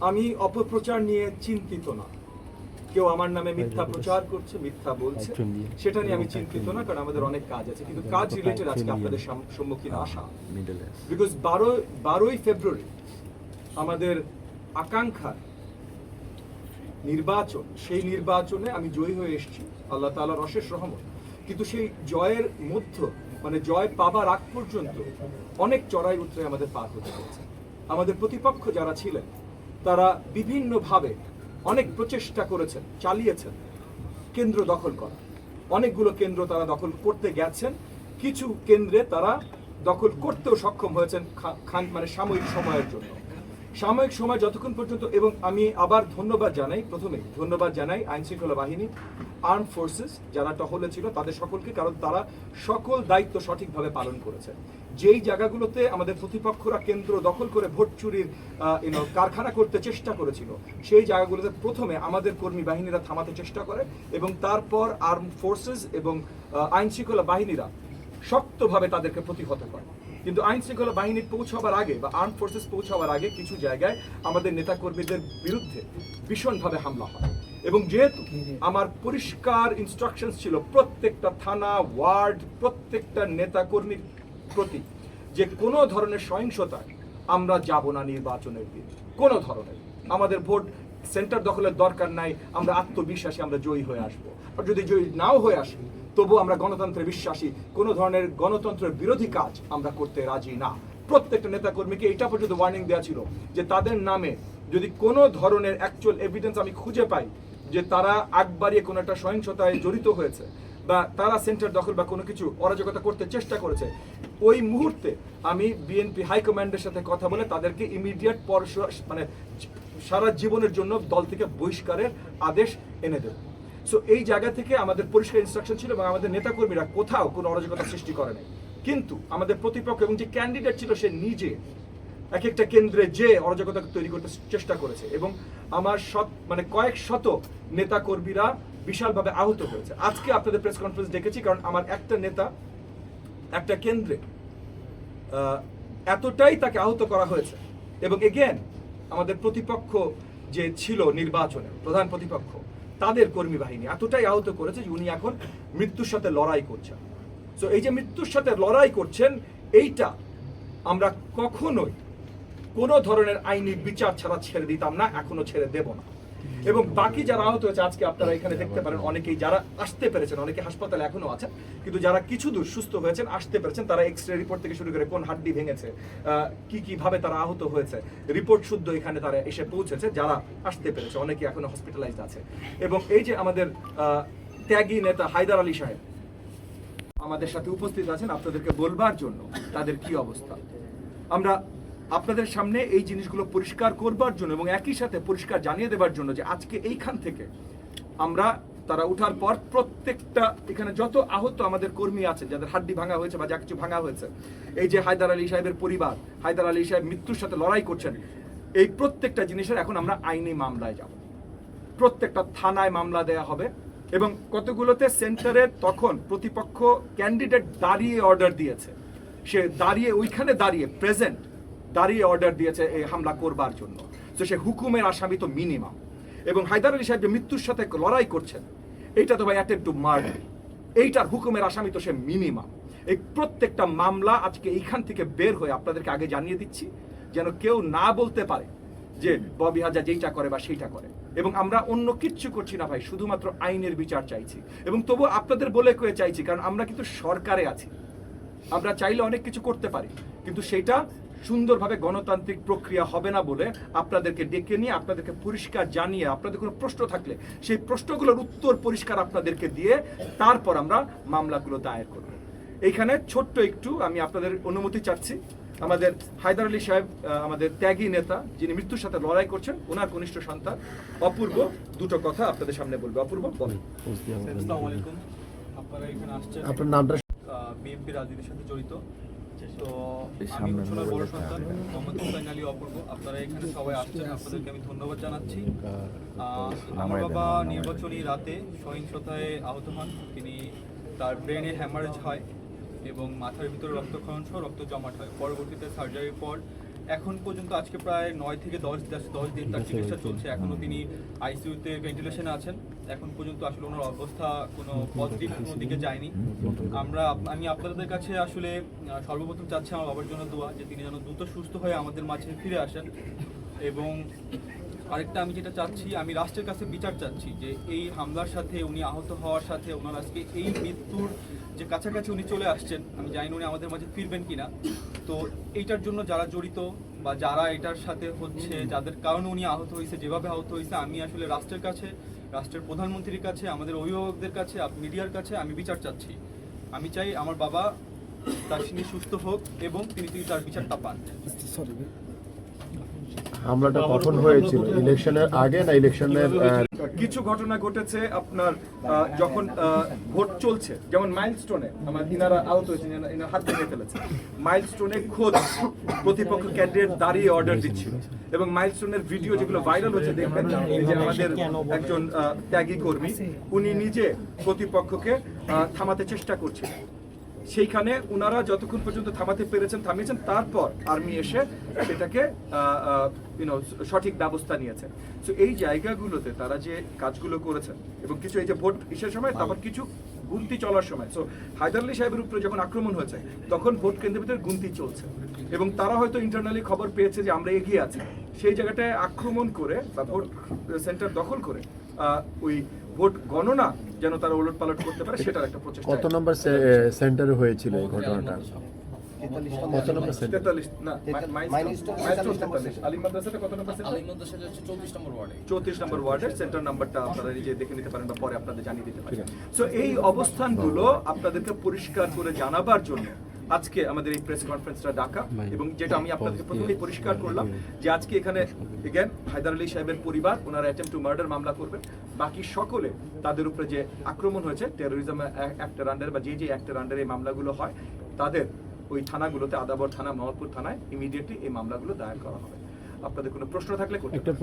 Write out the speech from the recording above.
আমি অপপ্রচার নিয়ে চিন্তিত না। কেউ আমার নামে মিথ্যা প্রচার করছে, মিথ্যা বলছে, সেটা নিয়ে আমি চিন্তিত না, কারণ আমাদের অনেক কাজ আছে। কিন্তু কাজ রিলেটেড আজকে আপনাদের সম্মুখীনে আসা, বিকজ 12ই ফেব্রুয়ারি আমাদের আকাঙ্ক্ষা নির্বাচন, সেই নির্বাচনে আমি জয়ী হয়ে এসেছি, আল্লাহ তাআলার অশেষ রহমত। কিন্তু সেই জয়ের মানে জয় পাবার আগ পর্যন্ত অনেক চড়াই উতরাই আমাদের পার হতে হয়েছে। আমাদের প্রতিপক্ষ যারা ছিলেন তারা বিভিন্নভাবে অনেক প্রচেষ্টা করেছেন, চালিয়েছেন কেন্দ্র দখল করা। অনেকগুলো কেন্দ্র তারা দখল করতে গেছেন, কিছু কেন্দ্রে তারা দখল করতেও সক্ষম হয়েছেন মানে সাময়িক সময়ের জন্য। সাময়িক সময় যতক্ষণ পর্যন্ত, এবং আমি আবার প্রথমে ধন্যবাদ জানাই আইন শৃঙ্খলা বাহিনী, আর্ম ফোর্সেস যারা টহলে ছিল তাদের সকলকে, কারণ তারা সকল দায়িত্ব সঠিকভাবে পালন করেছে। যেই জায়গাগুলোতে আমাদের প্রতিপক্ষরা কেন্দ্র দখল করে ভোট চুরির কারখানা করতে চেষ্টা করেছিল, সেই জায়গাগুলোতে প্রথমে আমাদের কর্মী বাহিনীরা থামাতে চেষ্টা করে, এবং তারপর আর্ম ফোর্সেস এবং আইন শৃঙ্খলা বাহিনীরা শক্তভাবে তাদেরকে প্রতিহত করে। কিন্তু আইন শৃঙ্খলা বাহিনী পৌঁছাবার আগে বা আর্ম ফোর্সেস পৌঁছাবার আগে কিছু জায়গায় আমাদের নেতাকর্মীদের বিরুদ্ধে ভীষণভাবে হামলা হয়। এবং যেহেতু আমার পরিষ্কার ইনস্ট্রাকশনস ছিল প্রত্যেকটা থানা, ওয়ার্ড, প্রত্যেকটা নেতাকর্মীর প্রতি, যে কোনো ধরনের সহিংসতায় আমরা যাব না নির্বাচনের দিন, কোনো ধরনের। আমাদের ভোট সেন্টার দখলের দরকার নাই, আমরা আত্মবিশ্বাসী আমরা জয়ী হয়ে আসবো। আর যদি জয়ী নাও হয়ে আসি, তবু আমরা গণতন্ত্রে বিশ্বাসী, কোনো ধরনের গণতন্ত্রের বিরোধী কাজ আমরা করতে রাজি না। প্রত্যেকটা নেতাকর্মীকে এটা পর্যন্ত ওয়ার্নিং দেওয়া ছিল যে তাদের নামে যদি কোনো ধরনের অ্যাকচুয়াল এভিডেন্স আমি খুঁজে পাই যে তারা আগ বাড়িয়ে কোনো একটা সহিংসতায় জড়িত হয়েছে বা তারা সেন্টার দখল বা কোনো কিছু অরাজকতা করতে চেষ্টা করেছে, ওই মুহূর্তে আমি বিএনপি হাইকমান্ডের সাথে কথা বলে তাদেরকে ইমিডিয়েট মানে সারা জীবনের জন্য দল থেকে বহিষ্কারের আদেশ এনে দেব। সো এই জায়গা থেকে আমাদের পরিষ্কার ইনস্ট্রাকশন ছিল, এবং আমাদের নেতাকর্মীরা কোথাও কোনো অরাজকতা সৃষ্টি করে নাই। কিন্তু আমাদের প্রতিপক্ষ এবং যে ক্যান্ডিডেট ছিল সে নিজে এক একটা কেন্দ্রে যে অরাজকতা তৈরি করতে চেষ্টা করেছে, এবং আমার মানে কয়েক শত নেতাকর্মীরা বিশালভাবে আহত হয়েছে। আজকে আপনাদের প্রেস কনফারেন্স দেখেছি, কারণ আমার একটা নেতা একটা কেন্দ্রে এতটাই তাকে আহত করা হয়েছে, এবং এগেন আমাদের প্রতিপক্ষ যে ছিল নির্বাচনে প্রধান প্রতিপক্ষ, তাদের কর্মী বাহিনী এতটাই আহত করেছে যে উনি এখন মৃত্যুর সাথে লড়াই করছেন। সো এই যে মৃত্যুর সাথে লড়াই করছেন, এইটা আমরা কখনোই কোনো ধরনের আইনি বিচার ছাড়া ছেড়ে দিতাম না, এখনো ছেড়ে দেব না। এবং বাকি যারা আহত হয়েছে আজকে আপনারা এখানে দেখতে পারেন, অনেকেই যারা আসতে পেরেছেন, অনেকে হাসপাতালে এখনো আছেন, কিন্তু যারা কিছু দূর সুস্থ হয়েছেন, আসতে পেরেছেন, তারা এক্স রে রিপোর্ট থেকে শুরু করে কোন হাড্ডি ভেঙেছে, কি ভাবে তারা আহত হয়েছে, রিপোর্ট শুদ্ধ এখানে তারা এসে পৌঁছেছে, যারা আসতে পেরেছে, অনেকে এখনো হসপিটালাইজড আছে। এবং এই যে আমাদের ত্যাগী নেতা হায়দার আলী সাহেব আমাদের সাথে উপস্থিত আছেন আপনাদেরকে বলবার জন্য তাদের কি অবস্থা। আমরা আপনাদের সামনে এই জিনিসগুলো পরিষ্কার করবার জন্য এবং একই সাথে পরিষ্কার জানিয়ে দেবার জন্য যে আজকে এইখান থেকে আমরা তারা উঠার পর প্রত্যেকটা এখানে যত আহত আমাদের কর্মী আছে, যাদের হাড্ডি ভাঙা হয়েছে বা যা কিছু ভাঙা হয়েছে, এই যে হায়দার আলী সাহেবের পরিবার, হায়দার আলী সাহেব মৃত্যুর সাথে লড়াই করছেন, এই প্রত্যেকটা জিনিসের এখন আমরা আইনি মামলায় যাব। প্রত্যেকটা থানায় মামলা দেয়া হবে, এবং কতগুলোতে সেন্টারে তখন প্রতিপক্ষ ক্যান্ডিডেট দাঁড়িয়ে অর্ডার দিয়েছে, সে দাঁড়িয়ে ওইখানে দাঁড়িয়ে অর্ডার দিয়েছে এই হামলা করবার জন্য। তো সে হুকুমের আসামি তো মিনিমাম, এবং হায়দার আলী সাহেব যে মৃত্যুর সাথে লড়াই করছেন, এইটা তো ভাই অ্যাটেম্পট টু মার্ডার, এইটার হুকুমের আসামি তো সে মিনিমাম। এই প্রত্যেকটা মামলা আজকে এইখান থেকে বের হয়ে আপনাদেরকে আগে জানিয়ে দিচ্ছি, যেন কেউ না বলতে পারে যে ববি হাজার যেইটা করে বা সেইটা করে। এবং আমরা অন্য কিচ্ছু করছি না ভাই, শুধুমাত্র আইনের বিচার চাইছি, এবং তবু আপনাদের বলে কয়ে চাইছি, কারণ আমরা কিন্তু সরকারে আছি, আমরা চাইলে অনেক কিছু করতে পারি, কিন্তু সেটা সুন্দরভাবে গণতান্ত্রিক প্রক্রিয়া হবে না বলে আপনাদেরকে ডেকে নিয়ে আপনাদেরকে পরিষ্কার জানিয়ে, আপনাদের কোনো প্রশ্ন থাকলে সেই প্রশ্নগুলোর উত্তর পরিষ্কার আপনাদেরকে দিয়ে তারপর আমরা মামলাগুলো দায়ের করব। এইখানে ছোট্ট একটু আমি আপনাদের অনুমতি চাচ্ছি, আমাদের হায়দার আলী সাহেব আমাদের ত্যাগী নেতা, যিনি মৃত্যুর সাথে লড়াই করছেন, ওনার কনিষ্ঠ সন্তান অপূর্ব দুটো কথা আপনাদের সামনে বলবে। অপূর্ব বলেন। আসসালামু আলাইকুম। আপনারা এখানে আসছেন, আপনার নামটা বিএনপি রাজনীতির সাথে জড়িত। তো আমি উচ্চনার বড় সন্তান মোহাম্মদ হুসাইন আলী অপূর্ব। আপনারা এখানে সবাই আসছেন, আপনাদেরকে আমি ধন্যবাদ জানাচ্ছি। আমার বাবা নির্বাচনী রাতে সহিংসতায় আহত হন। তার ব্রেনে হ্যামারেজ হয় এবং মাথার ভিতরে রক্তক্ষরণ সহ রক্ত জমাট হয়। পরবর্তীতে সার্জারির পর এখন পর্যন্ত আজকে প্রায় 9 থেকে 10 দিন তার চিকিৎসা চলছে। এখনো তিনি আইসিইউতে ভেন্টিলেশনে আছেন। এখন পর্যন্ত আসলে ওনার অবস্থা কোনো পজিটিভ কোনো দিকে যায়নি। আমি আপনাদের কাছে আসলে সর্বপ্রথম চাচ্ছি আমার বাবার জন্য দোয়া, যে তিনি যেন দ্রুত সুস্থ হয়ে আমাদের মাঝে ফিরে আসেন। এবং আরেকটা আমি যেটা চাচ্ছি, আমি রাষ্ট্রের কাছে বিচার চাচ্ছি যে এই হামলার সাথে, উনি আহত হওয়ার সাথে, ওনার আজকে এই মৃত্যুর যে কাছাকাছি উনি চলে আসছেন, আমি জানি না উনি আমাদের মাঝে ফিরবেন কিনা। তো এইটার জন্য যারা জড়িত বা যারা এটার সাথে হচ্ছে, যাদের কারণে উনি আহত হয়েছে, যেভাবে আহত হয়েছে, আমি আসলে রাষ্ট্রের কাছে, রাষ্ট্রের প্রধানমন্ত্রীর কাছে, আমাদের অভিভাবকদের কাছে, মিডিয়ার কাছে আমি বিচার চাচ্ছি। আমি চাই আমার বাবা তিনি সুস্থ হোক এবং তিনি তার বিচারটা পান। হামলাটা কখন হয়েছিল? ইলেকশনের আগে না ইলেকশনের কিছু ঘটনা ঘটেছে আপনার যখন ভোট চলছে, যেমন মাইলস্টোনে আমার ইনারা আহত হয়েছে, ইনার হাত ভেঙে ফেলেছে। মাইলস্টোনে খোদ প্রতিপক্ষ ক্যান্ডিডেট দাঁড়িয়ে অর্ডার দিচ্ছিল এবং মাইলস্টোনের ভিডিও যেগুলো ভাইরাল হচ্ছে দেখবেন, যে আমাদের একজন ত্যাগী কর্মী উনি নিজে প্রতিপক্ষকে থামাতে চেষ্টা করছিলেন। সেইখানে উনারা যতক্ষণ পর্যন্ত থামাতে পেরেছেন থামিয়েছেন, তারপর আর্মি এসে সেটাকে সঠিক ব্যবস্থা নিয়েছে। তো এই জায়গাগুলোতে তারা যে কাজগুলো করেছেন এবং কিছু এই যে ভোট ইসের সময়, তারপর কিছু গুনতি চলার সময়, সো হায়দার আলী সাহেবের উপরে যখন আক্রমণ হয়েছে তখন ভোট কেন্দ্রের ভিতরে গুনতি চলছে এবং তারা হয়তো ইন্টারনালি খবর পেয়েছে যে আমরা এগিয়ে আছি, সেই জায়গাটায় আক্রমণ করে বা ভোট সেন্টার দখল করে ওই ভোট গণনা যেন তারা ওলট পালট করতে পারে, সেটার একটা প্রচেষ্টা। কত নম্বর সেন্টারে হয়েছিল এই ঘটনাটা? কত নম্বর সেন্টার? 43 না, মাইলস্টোন 43। আলী মাদ্রাসাটা কত নম্বর সেন্টার? আলী মাদ্রাসাটা হচ্ছে 34 নম্বর ওয়ার্ডে। 34 নম্বর ওয়ার্ডের সেন্টার নাম্বারটা আপনারা নিজে দেখে নিতে পারেন বা পরে আপনাদের জানিয়ে দিতে পারেন। সো এই অবস্থানগুলো আপনাদেরকে পরিষ্কার করে জানাবার জন্য আজকে আমাদের এই প্রেস কনফারেন্সটা ডাকা, এবং যেটা আমি আপনাদেরকে প্রথমেই পরিষ্কার করলাম যে আজকে এখানে এগেন হায়দার আলী সাহেবের পরিবার ওনারা অ্যাটেম্পট টু মার্ডার মামলা করবেন। বাকি সকলে তাদের উপরে যে আক্রমণ হয়েছে টেরোরিজম অ্যাক্টের আন্ডারে বা যে অ্যাক্টের আন্ডারে এই মামলাগুলো হয়, তাদের ওই থানাগুলোতে আদাবর থানা, মোহাম্মদপুর থানায় ইমিডিয়েটলি এই মামলাগুলো দায়ের করা হবে। আপনাদের কোনো প্রশ্ন থাকলে করতে পারেন।